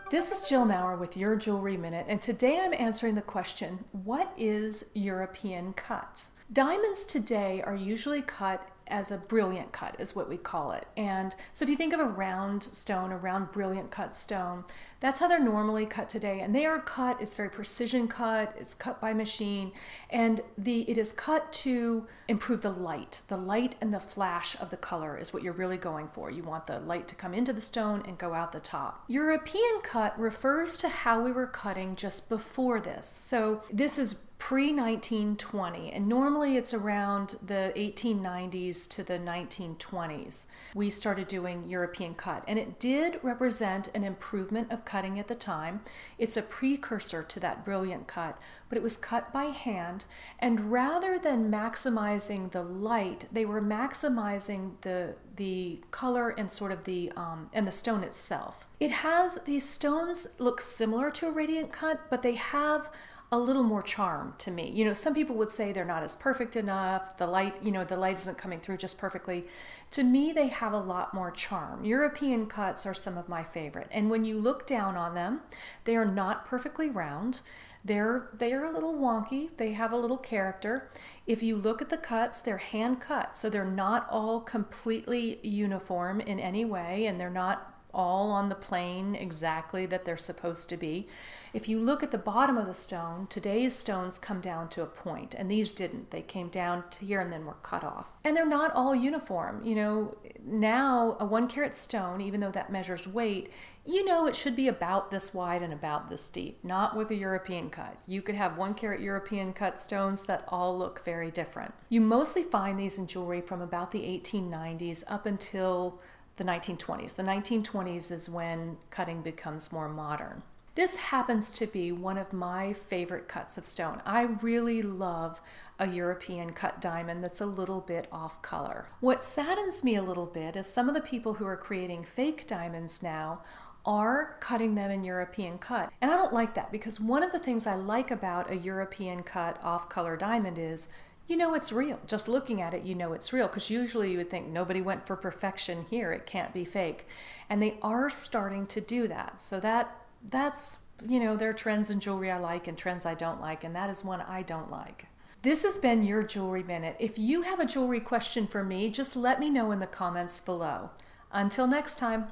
This is Jill Maurer with Your Jewelry Minute, and today I'm answering the question, what is European cut? Diamonds today are usually cut as a brilliant cut, is what we call it. And so if you think of a round stone, a round brilliant cut stone, that's how they're normally cut today. And they are cut, it's very precision cut, it's cut by machine, and it is cut to improve the light. The light and the flash of the color is what you're really going for. You want the light to come into the stone and go out the top. European cut refers to how we were cutting just before this. So this is pre-1920, and normally it's around the 1890s to the 1920s. We started doing European cut, and it did represent an improvement of cutting at the time. It's a precursor to that brilliant cut, but it was cut by hand, and rather than maximizing the light, they were maximizing the color and sort of the stone itself. These stones look similar to a radiant cut, but they have a little more charm to me. You know, some people would say they're not as perfect enough, the light isn't coming through just perfectly. To me, they have a lot more charm. European cuts are some of my favorite, and when you look down on them, they are not perfectly round. They are a little wonky. They have a little character. If you look at the cuts, they're hand cut, so they're not all completely uniform in any way, and they're not all on the plane exactly that they're supposed to be. If you look at the bottom of the stone, today's stones come down to a point, and these didn't. They came down to here and then were cut off. And they're not all uniform. You know, now a 1 carat stone, even though that measures weight, you know it should be about this wide and about this deep, not with a European cut. You could have 1 carat European cut stones that all look very different. You mostly find these in jewelry from about the 1890s up until the 1920s. The 1920s is when cutting becomes more modern. This happens to be one of my favorite cuts of stone. I really love a European cut diamond that's a little bit off color. What saddens me a little bit is some of the people who are creating fake diamonds now are cutting them in European cut. And I don't like that, because one of the things I like about a European cut off color diamond is you know it's real. Just looking at it, you know it's real, because usually you would think nobody went for perfection here, it can't be fake. And they are starting to do that. So that's, you know, there are trends in jewelry I like and trends I don't like, and that is one I don't like. This has been Your Jewelry Minute. If you have a jewelry question for me, just let me know in the comments below. Until next time.